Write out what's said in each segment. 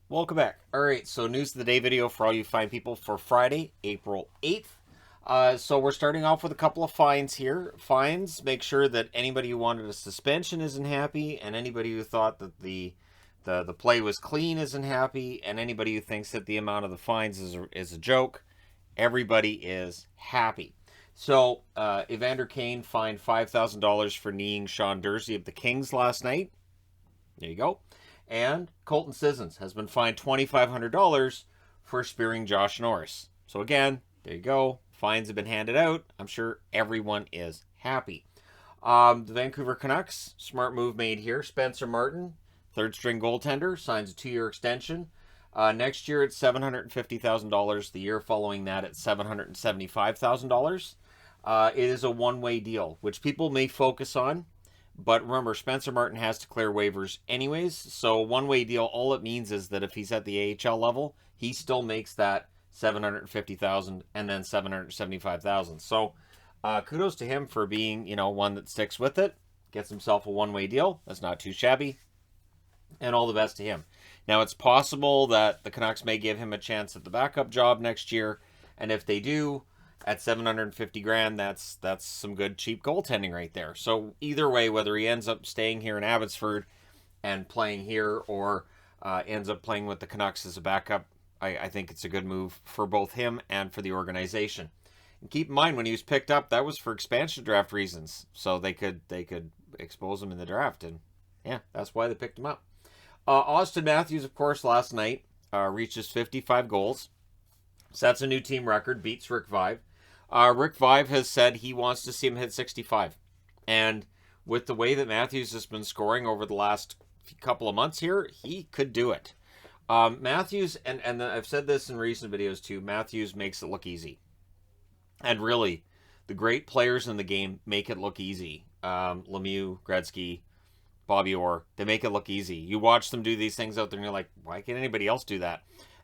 Welcome back. All right, so news of the day video for all you fine people for Friday, April 8th. So we're starting off with a couple of fines here. Fines, make sure that anybody who wanted a suspension isn't happy, and anybody who thought that the play was clean isn't happy, and anybody who thinks that the amount of the fines is a joke, everybody is happy. So Evander Kane fined $5,000 for kneeing Sean Durzi of the Kings last night. There you go. And Colton Sissons has been fined $2,500 for spearing Josh Norris. So again, there you go. Fines have been handed out. I'm sure everyone is happy. The Vancouver Canucks, smart move made here. Spencer Martin, third string goaltender, signs a 2-year extension. Next year it's $750,000. The year following that it's $775,000. It is a one-way deal, which people may focus on. But remember, Spencer Martin has to clear waivers anyways. So one-way deal, all it means is that if he's at the AHL level, he still makes that $750,000 and then $775,000. So kudos to him for being, one that sticks with it, gets himself a one-way deal. That's not too shabby. And all the best to him. Now, it's possible that the Canucks may give him a chance at the backup job next year. And if they do, at $750,000, that's some good cheap goaltending right there. So either way, whether he ends up staying here in Abbotsford and playing here or ends up playing with the Canucks as a backup, I think it's a good move for both him and for the organization. And keep in mind, when he was picked up, that was for expansion draft reasons, so they could expose him in the draft, and yeah, that's why they picked him up. Austin Matthews, of course, last night reaches 55 goals. So that's a new team record, beats Rick Vaive. Rick Vaive has said he wants to see him hit 65. And with the way that Matthews has been scoring over the last couple of months here, he could do it. Matthews, and I've said this in recent videos too, Matthews makes it look easy. And really, the great players in the game make it look easy. Lemieux, Gretzky, Bobby Orr, they make it look easy. You watch them do these things out there and you're like, why can't anybody else do that?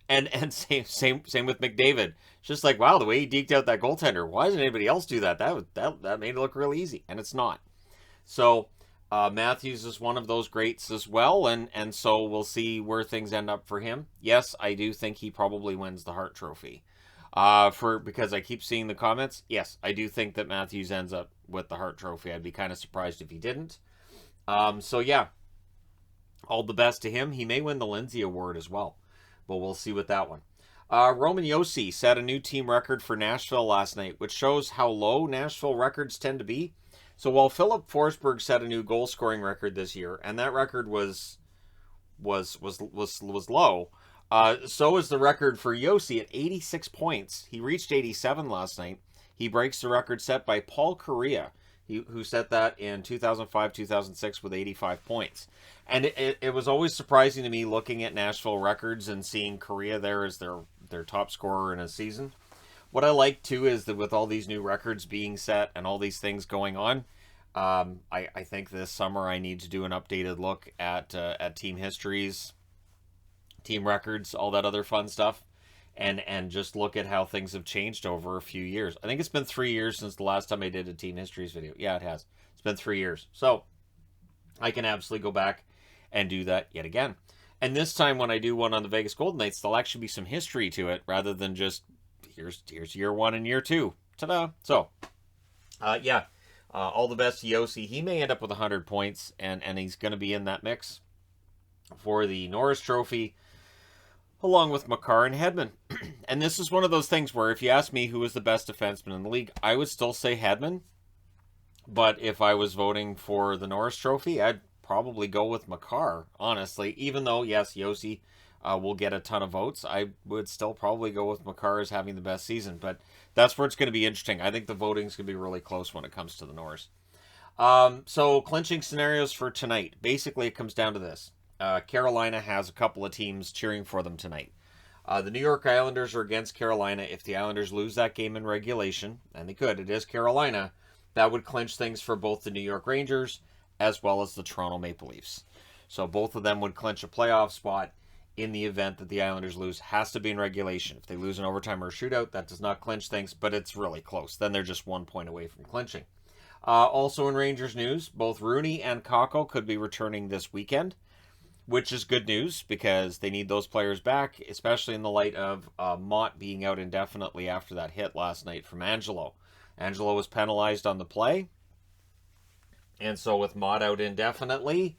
And same with McDavid. It's just like, wow, the way he deked out that goaltender. Why doesn't anybody else do that? That made it look real easy, and it's not. So Matthews is one of those greats as well, and so we'll see where things end up for him. Yes, I do think he probably wins the Hart Trophy. Because I keep seeing the comments. Yes, I do think that Matthews ends up with the Hart Trophy. I'd be kind of surprised if he didn't. So yeah, all the best to him. He may win the Lindsay Award as well, but we'll see with that one. Roman Josi set a new team record for Nashville last night, which shows how low Nashville records tend to be. So while Philip Forsberg set a new goal scoring record this year, and that record was low, so is the record for Josi at 86 points. He reached 87 last night. He breaks the record set by Paul Kariya, who set that in 2005-2006 with 85 points. And it was always surprising to me looking at Nashville records and seeing Kariya there as their top scorer in a season. What I like, too, is that with all these new records being set and all these things going on, I think this summer I need to do an updated look at team histories, team records, all that other fun stuff, and just look at how things have changed over a few years. I think it's been 3 years since the last time I did a team histories video. Yeah, it has. It's been 3 years. So I can absolutely go back and do that yet again. And this time when I do one on the Vegas Golden Knights, there'll actually be some history to it rather than just here's year one and year two. Ta-da! So, all the best to Josi. He may end up with 100 points, and he's going to be in that mix for the Norris Trophy, along with Makar and Hedman. And this is one of those things where if you ask me who was the best defenseman in the league, I would still say Hedman. But if I was voting for the Norris Trophy, I'd probably go with Makar, honestly. Even though, yes, Josi will get a ton of votes, I would still probably go with Makar as having the best season. But that's where it's going to be interesting. I think the voting's going to be really close when it comes to the Norris. So clinching scenarios for tonight. Basically, it comes down to this. Carolina has a couple of teams cheering for them tonight. The New York Islanders are against Carolina. If the Islanders lose that game in regulation, and they could, it is Carolina, that would clinch things for both the New York Rangers as well as the Toronto Maple Leafs. So both of them would clinch a playoff spot in the event that the Islanders lose. Has to be in regulation. If they lose in overtime or a shootout, that does not clinch things, but it's really close. Then they're just 1 point away from clinching. Also in Rangers news, both Rooney and Kakko could be returning this weekend. which is good news because they need those players back, especially in the light of Mott being out indefinitely after that hit last night from Angelo. Angelo was penalized on the play, and so with Mott out indefinitely,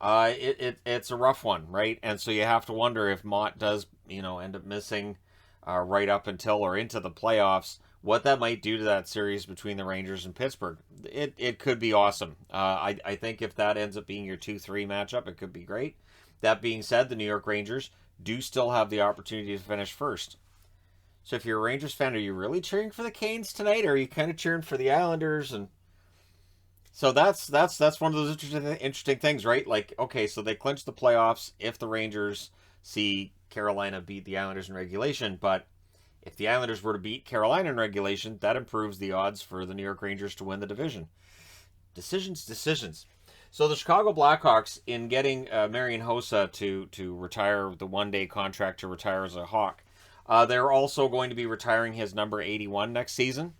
it's a rough one, right? And so you have to wonder if Mott does, end up missing right up until or into the playoffs, what that might do to that series between the Rangers and Pittsburgh. It could be awesome. I think if that ends up being your 2-3 matchup, it could be great. That being said, the New York Rangers do still have the opportunity to finish first. So if you're a Rangers fan, are you really cheering for the Canes tonight, or are you kind of cheering for the Islanders? And so that's one of those interesting things, right? Like, okay, so they clinch the playoffs if the Rangers see Carolina beat the Islanders in regulation, but if the Islanders were to beat Carolina in regulation, that improves the odds for the New York Rangers to win the division. Decisions. So the Chicago Blackhawks, in getting Marian Hossa to retire the one-day contract to retire as a Hawk, they're also going to be retiring his number 81 next season.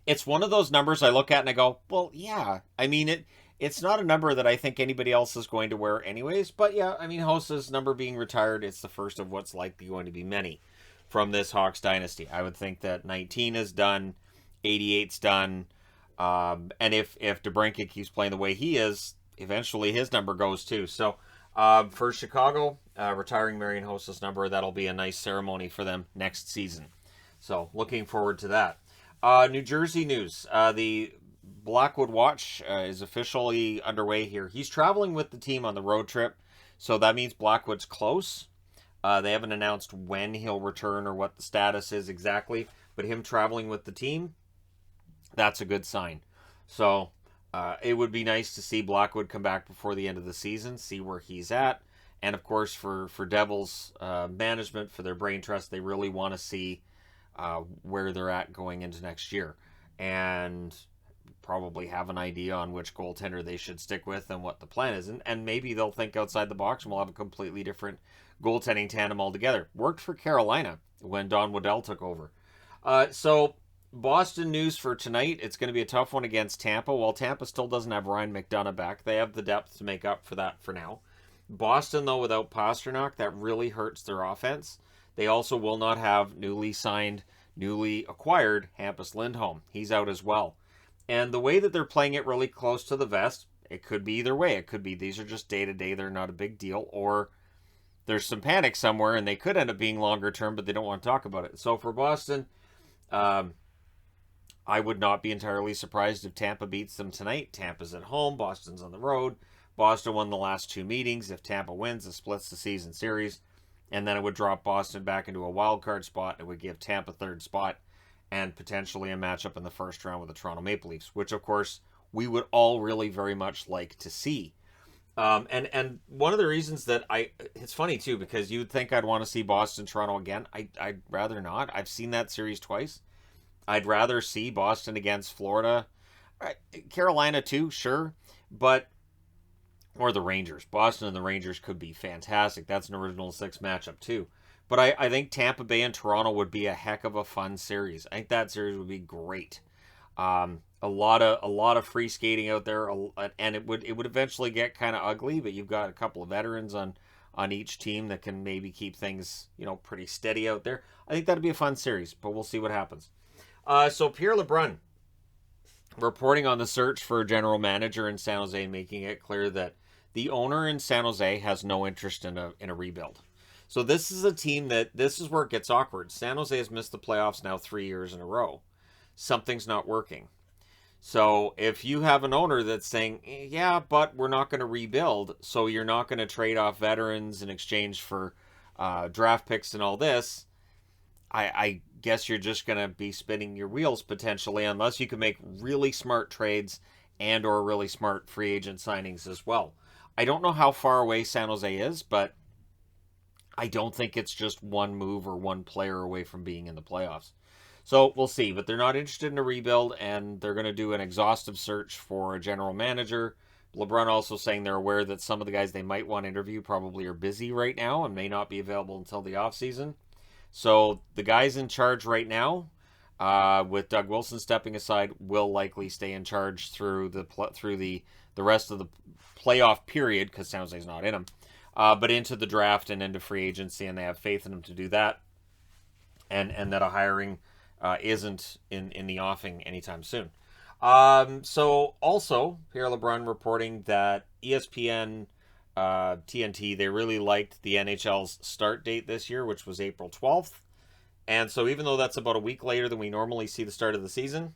It's one of those numbers I look at and I go, well, yeah. I mean, it's not a number that I think anybody else is going to wear anyways. But yeah, I mean, Hossa's number being retired, it's the first of what's likely going to be many from this Hawks dynasty. I would think that 19 is done, 88's done. And if DeBrincat keeps playing the way he is, eventually his number goes too. So for Chicago, retiring Marian Hossa's number, that'll be a nice ceremony for them next season. So looking forward to that. New Jersey news. The Blackwood Watch is officially underway here. He's traveling with the team on the road trip, so that means Blackwood's close. They haven't announced when he'll return or what the status is exactly, but him traveling with the team, that's a good sign. So it would be nice to see Blackwood come back before the end of the season, see where he's at. And of course, for Devils management, for their brain trust, they really want to see where they're at going into next year. And probably have an idea on which goaltender they should stick with and what the plan is. And maybe they'll think outside the box and we'll have a completely different goaltending tandem altogether. Worked for Carolina when Don Waddell took over. So Boston news for tonight. It's going to be a tough one against Tampa. While Tampa still doesn't have Ryan McDonagh back, they have the depth to make up for that for now. Boston, though, without Pastrnak, that really hurts their offense. They also will not have newly acquired Hampus Lindholm. He's out as well. And the way that they're playing it really close to the vest, it could be either way. It could be these are just day-to-day, they're not a big deal, or there's some panic somewhere and they could end up being longer term, but they don't want to talk about it. So for Boston, I would not be entirely surprised if Tampa beats them tonight. Tampa's at home, Boston's on the road. Boston won the last two meetings. If Tampa wins, it splits the season series. And then it would drop Boston back into a wild card spot. It would give Tampa third spot and potentially a matchup in the first round with the Toronto Maple Leafs, which, of course, we would all really very much like to see. And one of the reasons that it's funny, too, because you would think I'd want to see Boston-Toronto again. I'd rather not. I've seen that series twice. I'd rather see Boston against Florida. Carolina, too, sure. Or the Rangers. Boston and the Rangers could be fantastic. That's an original six matchup, too. But I think Tampa Bay and Toronto would be a heck of a fun series. I think that series would be great. A lot of free skating out there, and it would eventually get kind of ugly. But you've got a couple of veterans on each team that can maybe keep things pretty steady out there. I think that'd be a fun series, but we'll see what happens. So Pierre LeBrun reporting on the search for a general manager in San Jose, making it clear that the owner in San Jose has no interest in a rebuild. So this is a team this is where it gets awkward. San Jose has missed the playoffs now 3 years in a row. Something's not working. So if you have an owner that's saying, yeah, but we're not going to rebuild, so you're not going to trade off veterans in exchange for draft picks and all this, I guess you're just going to be spinning your wheels potentially, unless you can make really smart trades and or really smart free agent signings as well. I don't know how far away San Jose is, but I don't think it's just one move or one player away from being in the playoffs. So we'll see, but they're not interested in a rebuild, and they're going to do an exhaustive search for a general manager. LeBrun also saying they're aware that some of the guys they might want to interview probably are busy right now and may not be available until the offseason. So the guys in charge right now, with Doug Wilson stepping aside, will likely stay in charge through the rest of the playoff period, because San Jose's not in them. but into the draft and into free agency, and they have faith in him to do that, and that a hiring isn't in the offing anytime soon. So also, Pierre LeBrun reporting that ESPN, TNT, they really liked the NHL's start date this year, which was April 12th. And so even though that's about a week later than we normally see the start of the season,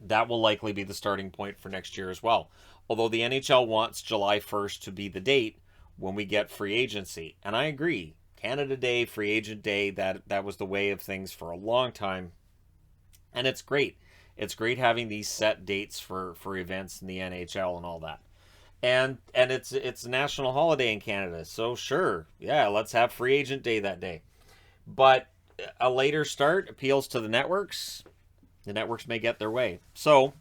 that will likely be the starting point for next year as well. Although the NHL wants July 1st to be the date when we get free agency. And I agree. Canada Day, Free Agent Day, that was the way of things for a long time. And it's great. It's great having these set dates for events in the NHL and all that. And it's a national holiday in Canada. So sure, yeah, let's have Free Agent Day that day. But a later start appeals to the networks. The networks may get their way. So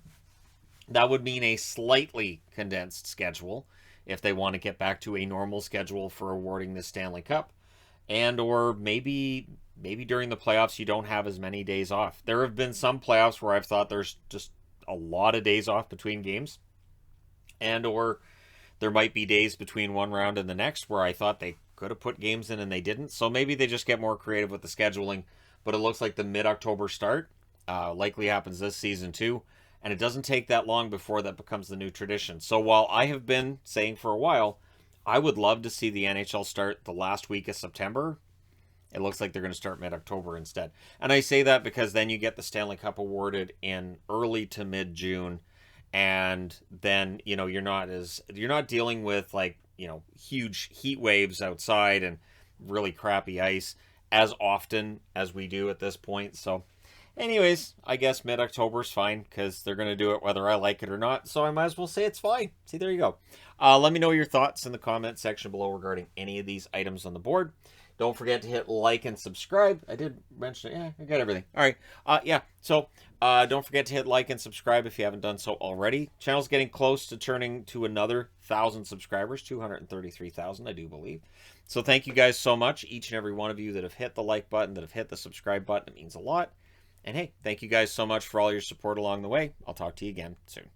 that would mean a slightly condensed schedule if they want to get back to a normal schedule for awarding the Stanley Cup. And or maybe during the playoffs you don't have as many days off. There have been some playoffs where I've thought there's just a lot of days off between games. And or there might be days between one round and the next where I thought they could have put games in and they didn't. So maybe they just get more creative with the scheduling. But it looks like the mid-October start likely happens this season too. And it doesn't take that long before that becomes the new tradition. So while I have been saying for a while, I would love to see the NHL start the last week of September, it looks like they're going to start mid-October instead. And I say that because then you get the Stanley Cup awarded in early to mid-June. And then, you're not dealing with huge heat waves outside and really crappy ice as often as we do at this point. So anyways, I guess mid-October is fine because they're going to do it whether I like it or not. So I might as well say it's fine. See, there you go. Let me know your thoughts in the comment section below regarding any of these items on the board. Don't forget to hit like and subscribe. I did mention it. Yeah, I got everything. All right. Yeah. So don't forget to hit like and subscribe if you haven't done so already. Channel's getting close to turning to another 1,000 subscribers, 233,000, I do believe. So thank you guys so much, each and every one of you that have hit the like button, that have hit the subscribe button. It means a lot. And hey, thank you guys so much for all your support along the way. I'll talk to you again soon.